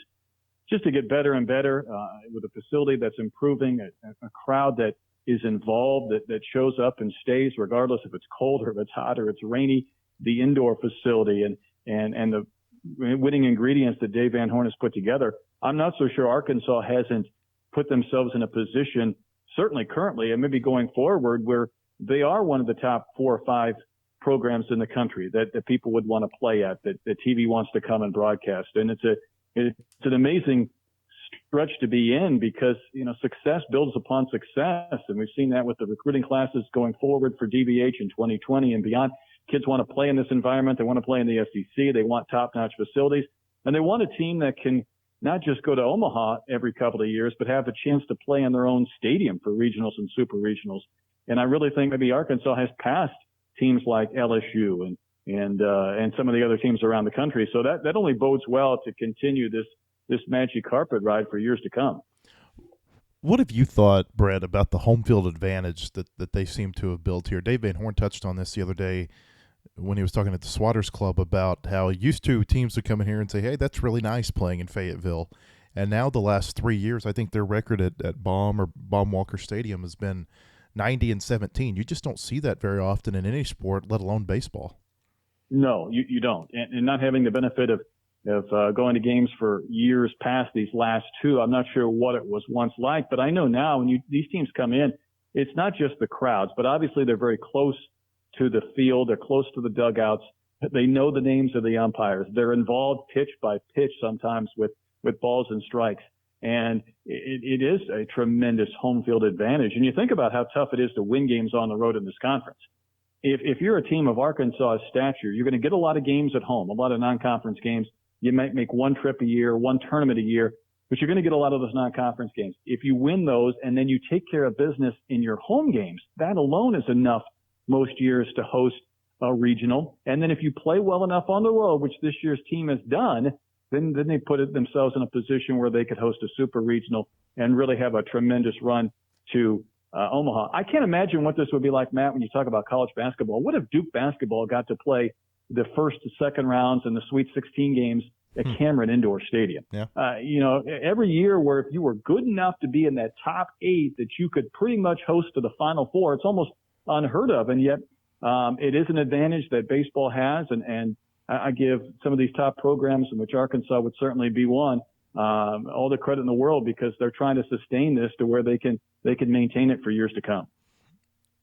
just to get better and better with a facility that's improving, a crowd that is involved, that shows up and stays regardless if it's cold or if it's hot or it's rainy. The indoor facility and the winning ingredients that Dave Van Horn has put together, I'm not so sure Arkansas hasn't put themselves in a position, certainly currently and maybe going forward, where they are one of the top 4 or 5 programs in the country that people would want to play at, that TV wants to come and broadcast. And it's an amazing stretch to be in, because, success builds upon success. And we've seen that with the recruiting classes going forward for DBH in 2020 and beyond. Kids want to play in this environment. They want to play in the SEC. They want top-notch facilities. And they want a team that can, not just go to Omaha every couple of years, but have a chance to play in their own stadium for regionals and super regionals. And I really think maybe Arkansas has passed teams like LSU and some of the other teams around the country. So that only bodes well to continue this magic carpet ride for years to come. What have you thought, Brett, about the home field advantage that they seem to have built here? Dave Van Horn touched on this the other day when he was talking at the Swatters Club about how used to teams would come in here and say, hey, that's really nice playing in Fayetteville. And now the last 3 years, I think their record at Baum-Walker Stadium has been 90-17. You just don't see that very often in any sport, let alone baseball. No, you don't. And not having the benefit of going to games for years past these last two, I'm not sure what it was once like, but I know now when these teams come in, it's not just the crowds, but obviously they're very close to the field. They're close to the dugouts. They know the names of the umpires. They're involved pitch by pitch sometimes with balls and strikes. And it is a tremendous home field advantage. And you think about how tough it is to win games on the road in this conference. If you're a team of Arkansas stature, you're going to get a lot of games at home, a lot of non-conference games. You might make one trip a year, one tournament a year, but you're going to get a lot of those non-conference games. If you win those and then you take care of business in your home games, that alone is enough most years to host a regional. And then if you play well enough on the road, which this year's team has done, then they put themselves in a position where they could host a super regional and really have a tremendous run to Omaha. I can't imagine what this would be like, Matt, when you talk about college basketball. What if Duke basketball got to play the first to second rounds and the Sweet 16 games at Cameron Indoor Stadium? Yeah. Every year where if you were good enough to be in that top 8 that you could pretty much host to the Final Four, it's almost unheard of. And yet it is an advantage that baseball has. And I give some of these top programs, in which Arkansas would certainly be one, all the credit in the world, because they're trying to sustain this to where they can maintain it for years to come.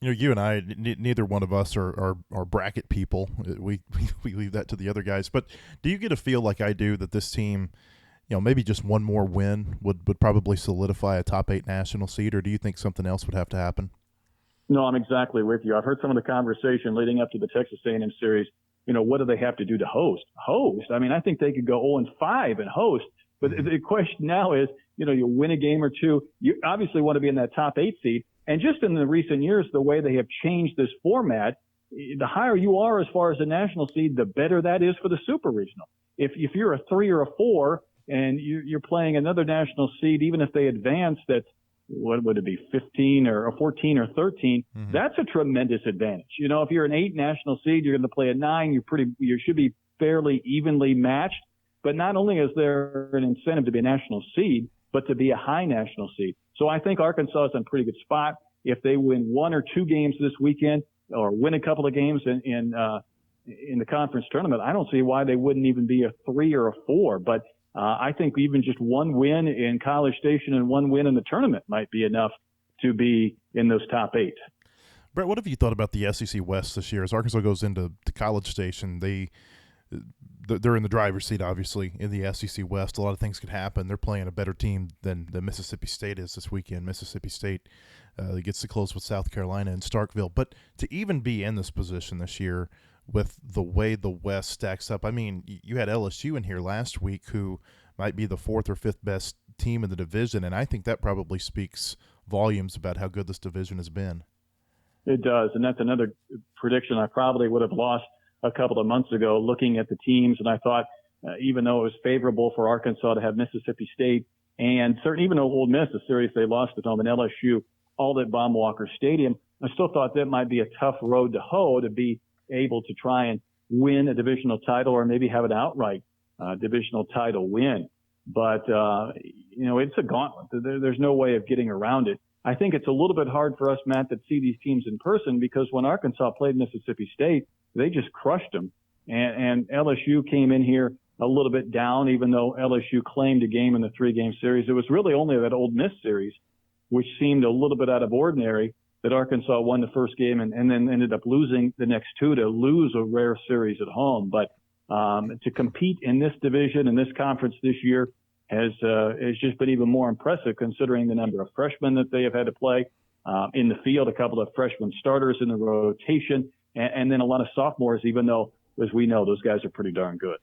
You and I, neither one of us are bracket people. We leave that to the other guys. But do you get a feel like I do that this team, maybe just one more win would probably solidify a top 8 national seed, or do you think something else would have to happen? No, I'm exactly with you. I've heard some of the conversation leading up to the Texas A&M series. What do they have to do to host? I mean, I think they could go 0-5 and host. But the question now is, you win a game or two. You obviously want to be in that top 8 seed. And just in the recent years, the way they have changed this format, the higher you are as far as the national seed, the better that is for the super regional. If you're a 3 or a 4 and you're playing another national seed, even if they advance, that's, what would it be, 15 or 14 or 13, that's a tremendous advantage. If you're an 8 national seed, you're going to play a 9, you should be fairly evenly matched. But not only is there an incentive to be a national seed, but to be a high national seed. So I think Arkansas is in a pretty good spot. If they win 1 or 2 games this weekend, or win a couple of games in the conference tournament, I don't see why they wouldn't even be a 3 or a 4. But I think even just one win in College Station and one win in the tournament might be enough to be in those top 8. Brett, what have you thought about the SEC West this year? As Arkansas goes into College Station, they're in the driver's seat, obviously, in the SEC West. A lot of things could happen. They're playing a better team than Mississippi State is this weekend. Mississippi State gets to close with South Carolina and Starkville. But to even be in this position this year with the way the West stacks up, I mean, you had LSU in here last week, who might be the 4th or 5th best team in the division, and I think that probably speaks volumes about how good this division has been. It does, and that's another prediction I probably would have lost a couple of months ago, looking at the teams, and I thought even though it was favorable for Arkansas to have Mississippi State and certainly even though Ole Miss, the series they lost at home, and LSU all at Baum-Walker Stadium, I still thought that might be a tough road to hoe to be able to try and win a divisional title or maybe have an outright divisional title win. But it's a gauntlet. There's no way of getting around it. I think it's a little bit hard for us, Matt, to see these teams in person, because when Arkansas played Mississippi State, they just crushed them. And LSU came in here a little bit down, even though LSU claimed a game in the 3-game series. It was really only that Ole Miss series, which seemed a little bit out of ordinary, that Arkansas won the first game and then ended up losing the next 2 to lose a rare series at home. But to compete in this division, in this conference this year, has just been even more impressive, considering the number of freshmen that they have had to play in the field, a couple of freshman starters in the rotation, and then a lot of sophomores, even though, as we know, those guys are pretty darn good.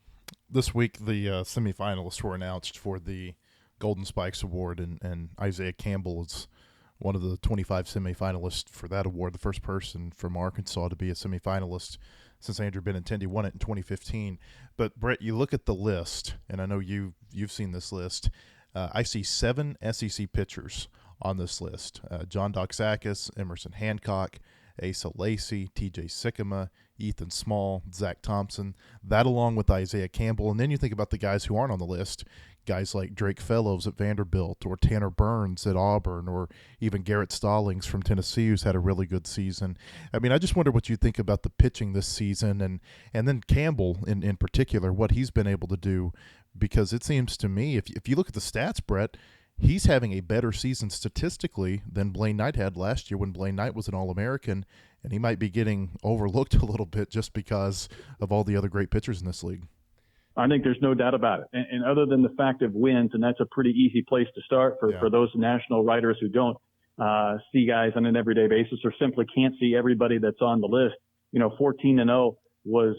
This week, the semifinalists were announced for the Golden Spikes Award, and Isaiah Campbell is one of the 25 semifinalists for that award, the first person from Arkansas to be a semifinalist since Andrew Benintendi won it in 2015. But, Brett, you look at the list, and I know you've seen this list. I see 7 SEC pitchers on this list. John Doxakis, Emerson Hancock, Asa Lacy, TJ Sikkema, Ethan Small, Zach Thompson, that along with Isaiah Campbell. And then you think about the guys who aren't on the list, guys like Drake Fellows at Vanderbilt or Tanner Burns at Auburn or even Garrett Stallings from Tennessee, who's had a really good season. I mean, I just wonder what you think about the pitching this season and then Campbell in particular, what he's been able to do, because it seems to me, if you look at the stats, Brett, he's having a better season statistically than Blaine Knight had last year when Blaine Knight was an All-American, and he might be getting overlooked a little bit just because of all the other great pitchers in this league. I think there's no doubt about it. And other than the fact of wins, and that's a pretty easy place to start for those national writers who don't see guys on an everyday basis or simply can't see everybody that's on the list. 14-0 was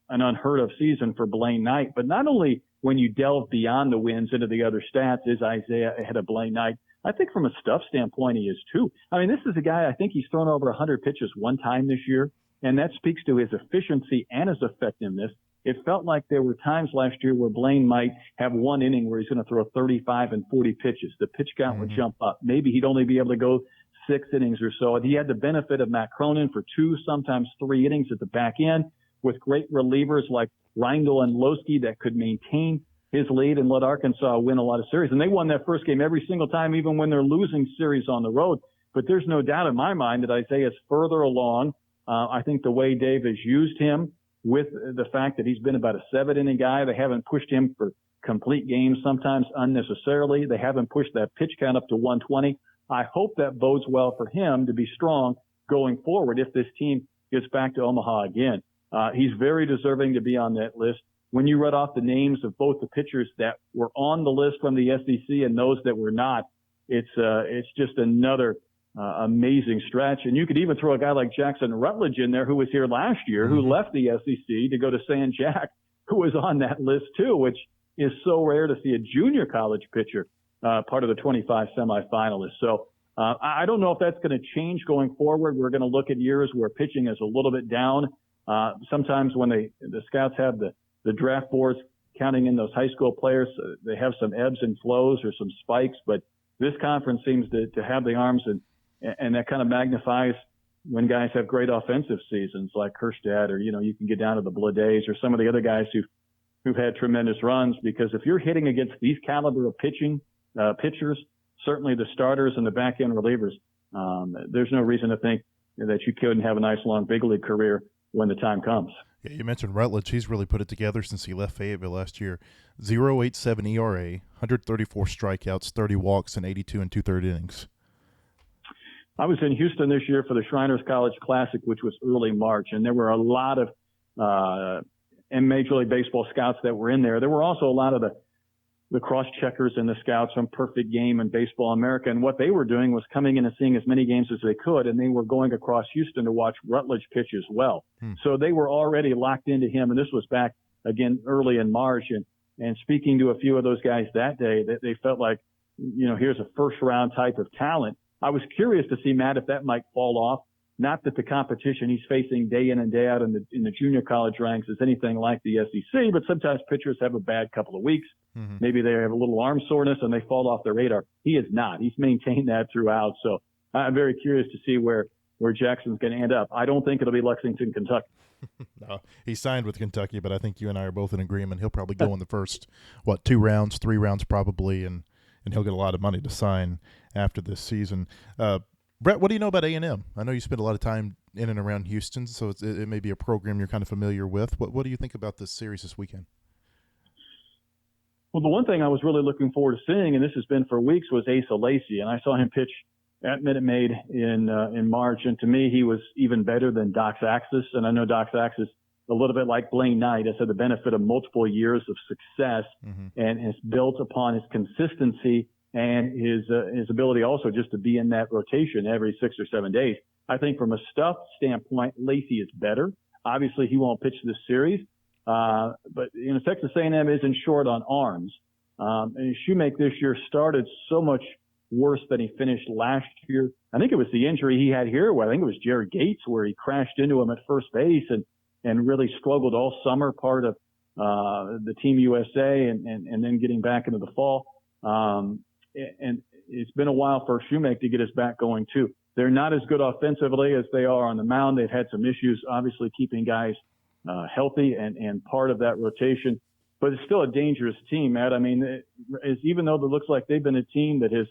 an unheard of season for Blaine Knight. But not only when you delve beyond the wins into the other stats is Isaiah ahead of Blaine Knight, I think from a stuff standpoint he is too. I mean, this is a guy, I think he's thrown over 100 pitches one time this year, and that speaks to his efficiency and his effectiveness. It felt like there were times last year where Blaine might have one inning where he's going to throw 35 and 40 pitches. The pitch count would jump up. Maybe he'd only be able to go 6 innings or so. And he had the benefit of Matt Cronin for 2, sometimes 3 innings at the back end with great relievers like Reindl and Losky that could maintain his lead and let Arkansas win a lot of series. And they won that first game every single time, even when they're losing series on the road. But there's no doubt in my mind that Isaiah's further along. I think the way Dave has used him, with the fact that he's been about a 7-inning guy, they haven't pushed him for complete games, sometimes unnecessarily. They haven't pushed that pitch count up to 120. I hope that bodes well for him to be strong going forward if this team gets back to Omaha again. He's very deserving to be on that list. When you read off the names of both the pitchers that were on the list from the SEC and those that were not, it's just another amazing stretch. And you could even throw a guy like Jackson Rutledge in there, who was here last year, who left the SEC to go to San Jack, who was on that list too, which is so rare to see a junior college pitcher part of the 25 semifinalists. So I don't know if that's going to change going forward. We're going to look at years where pitching is a little bit down. Sometimes when the scouts have the draft boards counting in those high school players, they have some ebbs and flows or some spikes, but this conference seems to have the arms and that kind of magnifies when guys have great offensive seasons like Kerstad, or, you can get down to the Blades or some of the other guys who've had tremendous runs, because if you're hitting against these caliber of pitchers, certainly the starters and the back end relievers, there's no reason to think that you couldn't have a nice long big league career when the time comes. Yeah, you mentioned Rutledge. He's really put it together since he left Fayetteville last year. 0.87 ERA, 134 strikeouts, 30 walks, and 82 and 2/3 innings. I was in Houston this year for the Shriners College Classic, which was early March, and there were a lot of Major League Baseball scouts that were in there. There were also a lot of the cross-checkers and the scouts from Perfect Game and Baseball America, and what they were doing was coming in and seeing as many games as they could, and they were going across Houston to watch Rutledge pitch as well. So they were already locked into him, and this was back, again, early in March, and speaking to a few of those guys that day, they felt like, here's a first-round type of talent. I was curious to see, Matt, if that might fall off. Not that the competition he's facing day in and day out in the junior college ranks is anything like the SEC, but sometimes pitchers have a bad couple of weeks. Maybe they have a little arm soreness and they fall off the radar. He is not. He's maintained that throughout. So I'm very curious to see where Jackson's going to end up. I don't think it'll be Lexington, Kentucky. No, he signed with Kentucky, but I think you and I are both in agreement. He'll probably go in the first, 2 rounds, 3 rounds probably, and he'll get a lot of money to sign after this season. Brett, what do you know about A&M? I know you spent a lot of time in and around Houston, so it may be a program you're kind of familiar with. What do you think about this series this weekend? Well, the one thing I was really looking forward to seeing, and this has been for weeks, was Asa Lacy, and I saw him pitch at Minute Maid in March, and to me, he was even better than Doxakis, and I know Doxakis, a little bit like Blaine Knight, has had the benefit of multiple years of success and has built upon his consistency and his ability also just to be in that rotation every 6 or 7 days. I think from a stuff standpoint, Lacy is better. Obviously, he won't pitch this series, But Texas A&M isn't short on arms. And Shoemake this year started so much worse than he finished last year. I think it was the injury he had here, where I think it was Jared Gates, where he crashed into him at first base and really struggled all summer, part of the Team USA, and then getting back into the fall. And it's been a while for Shoemake to get his back going too. They're not as good offensively as they are on the mound. They've had some issues, obviously, keeping guys healthy and part of that rotation. But it's still a dangerous team, Matt. I mean, even though it looks like they've been a team that has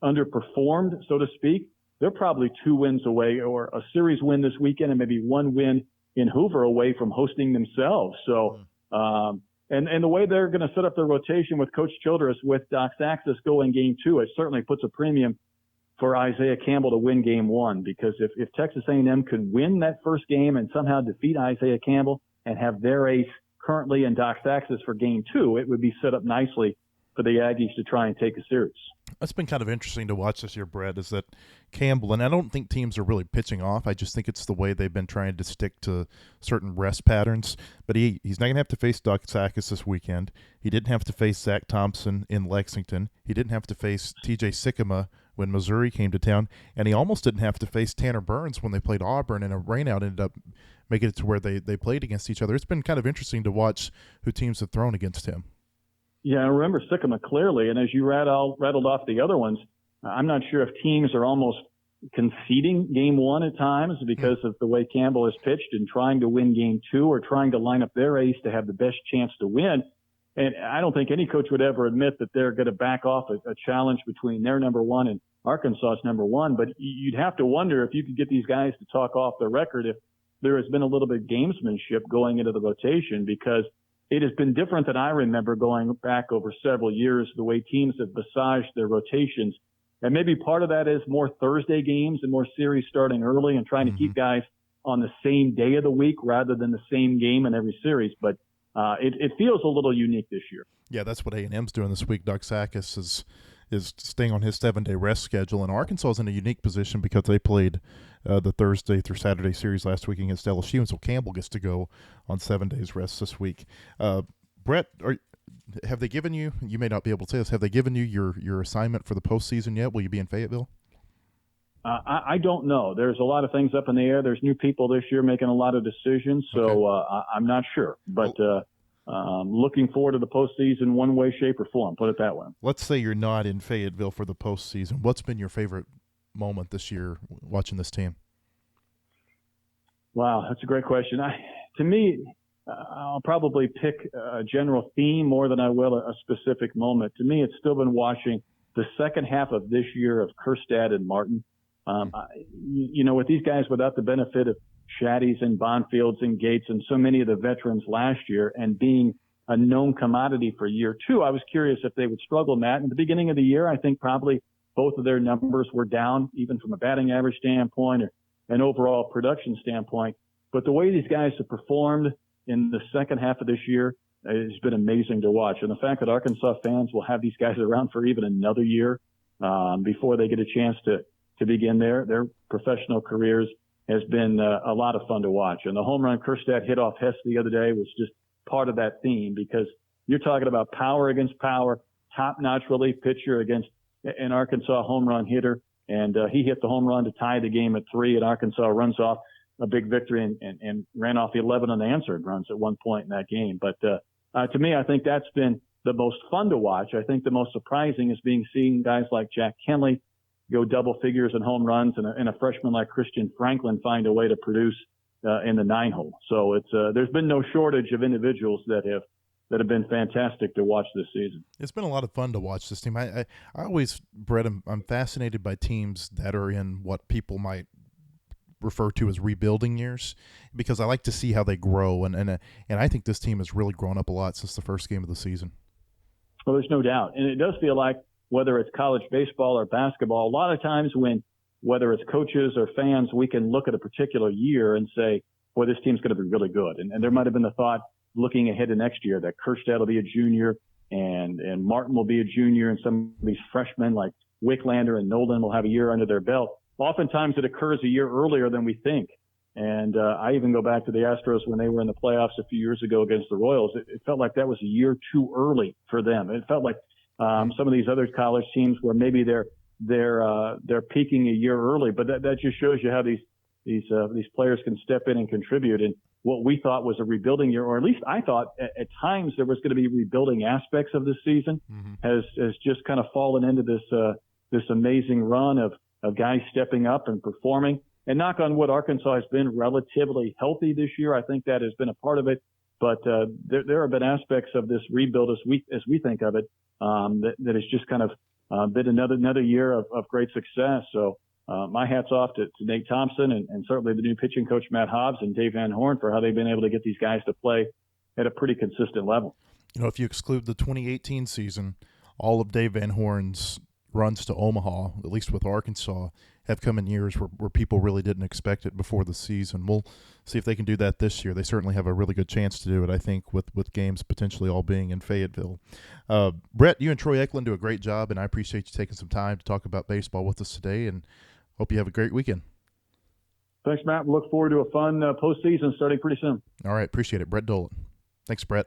underperformed, so to speak, they're probably 2 wins away, or a series win this weekend and maybe 1 win in Hoover away from hosting themselves. So, and the way they're going to set up their rotation with Coach Childress, with Doc Saxis going game 2, it certainly puts a premium for Isaiah Campbell to win game 1, because if Texas A&M could win that first game and somehow defeat Isaiah Campbell and have their ace currently in Doc Saxis for game 2, it would be set up nicely for the Aggies to try and take a series. That's been kind of interesting to watch this year, Brett, is that Campbell, and I don't think teams are really pitching off. I just think it's the way they've been trying to stick to certain rest patterns. But he's not going to have to face Doc Saxis this weekend. He didn't have to face Zach Thompson in Lexington. He didn't have to face TJ Sikkema when Missouri came to town. And he almost didn't have to face Tanner Burns when they played Auburn, and a rainout ended up making it to where they played against each other. It's been kind of interesting to watch who teams have thrown against him. Yeah, I remember Sikkema clearly, and as you rattled off the other ones, I'm not sure if teams are almost conceding game 1 at times because of the way Campbell has pitched and trying to win game 2, or trying to line up their ace to have the best chance to win. And I don't think any coach would ever admit that they're going to back off a challenge between their number 1 and Arkansas's number 1. But you'd have to wonder if you could get these guys to talk off their record if there has been a little bit of gamesmanship going into the rotation, because it has been different than I remember going back over several years, the way teams have massaged their rotations. And maybe part of that is more Thursday games and more series starting early and trying to keep guys on the same day of the week rather than the same game in every series. But it feels a little unique this year. Yeah, that's what A&M's doing this week. Doc Saxis is staying on his 7-day rest schedule, and Arkansas is in a unique position because they played the Thursday through Saturday series last week against LSU, and so Campbell gets to go on 7 days rest this week. Brett, have they given you may not be able to say this, have they given you your assignment for the postseason yet? Will you be in Fayetteville? I don't know. There's a lot of things up in the air. There's new people this year making a lot of decisions, so I'm not sure. But looking forward to the postseason one way, shape, or form, put it that way. Let's say you're not in Fayetteville for the postseason. What's been your favorite moment this year watching this team? Wow, that's a great question. To me, I'll probably pick a general theme more than I will a specific moment. To me, it's still been watching the second half of this year of Kerstad and Martin. With these guys without the benefit of Shaddies and Bonfields and Gates and so many of the veterans last year, and being a known commodity for year 2, I was curious if they would struggle, Matt. In the beginning of the year, I think probably both of their numbers were down, even from a batting average standpoint or an overall production standpoint. But the way these guys have performed in the second half of this year has been amazing to watch. And the fact that Arkansas fans will have these guys around for even another year before they get a chance to begin their professional careers has been a lot of fun to watch. And the home run Kerstad hit off Hess the other day was just part of that theme, because you're talking about power against power, top-notch relief pitcher against an Arkansas home run hitter. And he hit the home run to tie the game at 3, and Arkansas runs off a big victory and ran off 11 unanswered runs at one point in that game. But to me, I think that's been the most fun to watch. I think the most surprising is seeing guys like Jack Kenley go double figures in home runs, and a freshman like Christian Franklin find a way to produce in the 9-hole. So it's there's been no shortage of individuals that have been fantastic to watch this season. It's been a lot of fun to watch this team. I always, Brett, I'm fascinated by teams that are in what people might refer to as rebuilding years, because I like to see how they grow, and I think this team has really grown up a lot since the first game of the season. Well, there's no doubt, and it does feel like, whether it's college baseball or basketball, a lot of times whether it's coaches or fans, we can look at a particular year and say, boy, this team's going to be really good. And there might have been the thought looking ahead to next year that Kerstad will be a junior and Martin will be a junior, and some of these freshmen like Wicklander and Nolan will have a year under their belt. Oftentimes it occurs a year earlier than we think. And I even go back to the Astros when they were in the playoffs a few years ago against the Royals. It felt like that was a year too early for them. It felt like some of these other college teams where maybe they're peaking a year early, but that just shows you how these players can step in and contribute. And what we thought was a rebuilding year, or at least I thought at times there was going to be rebuilding aspects of this season, has just kind of fallen into this amazing run of guys stepping up and performing. And knock on wood, Arkansas has been relatively healthy this year. I think that has been a part of it. But there have been aspects of this rebuild as we think of it that has just kind of been another year of great success. So my hat's off to Nate Thompson and certainly the new pitching coach, Matt Hobbs, and Dave Van Horn for how they've been able to get these guys to play at a pretty consistent level. You know, if you exclude the 2018 season, all of Dave Van Horn's runs to Omaha, at least with Arkansas, have come in years where people really didn't expect it before the season. We'll see if they can do that this year. They certainly have a really good chance to do it, I think, with games potentially all being in Fayetteville. Brett, you and Troy Eklund do a great job, and I appreciate you taking some time to talk about baseball with us today, and hope you have a great weekend. Thanks, Matt. We look forward to a fun postseason starting pretty soon. All right, appreciate it. Brett Dolan. Thanks, Brett.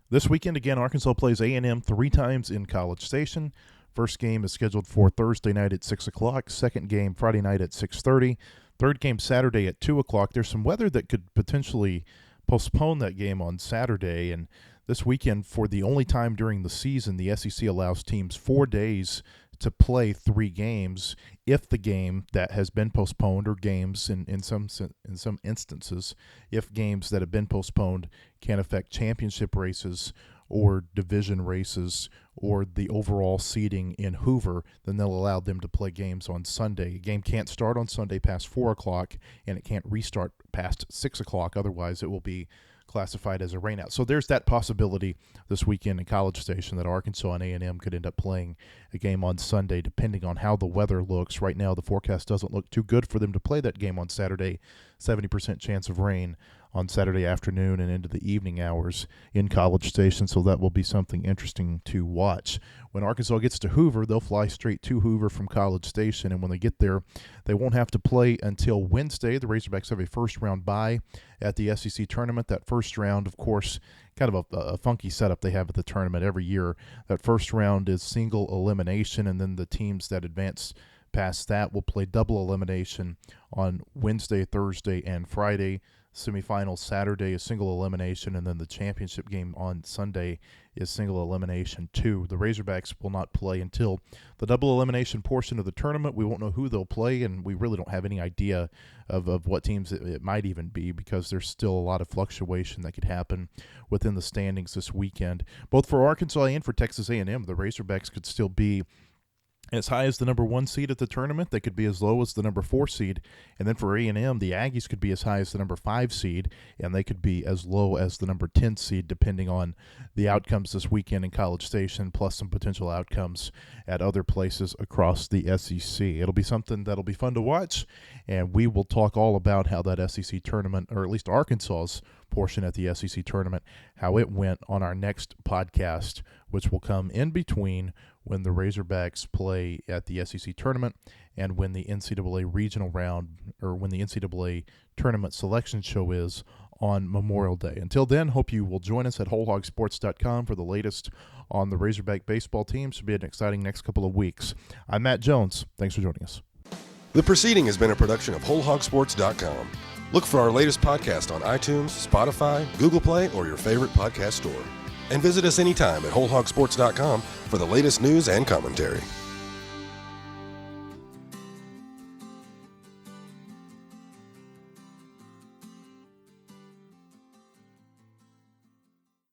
This weekend, again, Arkansas plays A&M 3 times in College Station. First game is scheduled for Thursday night at 6 o'clock. Second game Friday night at 6:30. Third game Saturday at 2 o'clock. There's some weather that could potentially postpone that game on Saturday. And this weekend, for the only time during the season, the SEC allows teams 4 days to play 3 games if the game that has been postponed, or games in some instances, if games that have been postponed can affect championship races or division races or the overall seeding in Hoover, then they'll allow them to play games on Sunday. A game can't start on Sunday past 4 o'clock, and it can't restart past 6 o'clock. Otherwise, it will be classified as a rainout. So there's that possibility this weekend in College Station that Arkansas and A&M could end up playing a game on Sunday, depending on how the weather looks. Right now, the forecast doesn't look too good for them to play that game on Saturday. 70% chance of rain on Saturday afternoon and into the evening hours in College Station, so that will be something interesting to watch. When Arkansas gets to Hoover, they'll fly straight to Hoover from College Station, and when they get there, they won't have to play until Wednesday. The Razorbacks have a first-round bye at the SEC tournament. That first round, of course, kind of a funky setup they have at the tournament every year. That first round is single elimination, and then the teams that advance past that will play double elimination on Wednesday, Thursday, and Friday. Semifinal Saturday is single elimination, and then the championship game on Sunday is single elimination too. The Razorbacks will not play until the double elimination portion of the tournament. We won't know who they'll play, and we really don't have any idea of what teams it might even be, because there's still a lot of fluctuation that could happen within the standings this weekend. Both for Arkansas and for Texas A&M, the Razorbacks could still be as high as the number 1 seed at the tournament. They could be as low as the number 4 seed. And then for A&M, the Aggies could be as high as the number 5 seed, and they could be as low as the number 10 seed, depending on the outcomes this weekend in College Station, plus some potential outcomes at other places across the SEC. It'll be something that'll be fun to watch, and we will talk all about how that SEC tournament, or at least Arkansas's portion at the SEC tournament, how it went on our next podcast, which will come in between when the Razorbacks play at the SEC tournament and when the NCAA regional round, or when the NCAA tournament selection show is on Memorial Day. Until then, hope you will join us at wholehogsports.com for the latest on the Razorback baseball team. Should be an exciting next couple of weeks. I'm Matt Jones. Thanks for joining us. The proceeding has been a production of wholehogsports.com. Look for our latest podcast on iTunes, Spotify, Google Play, or your favorite podcast store. And visit us anytime at wholehogsports.com for the latest news and commentary.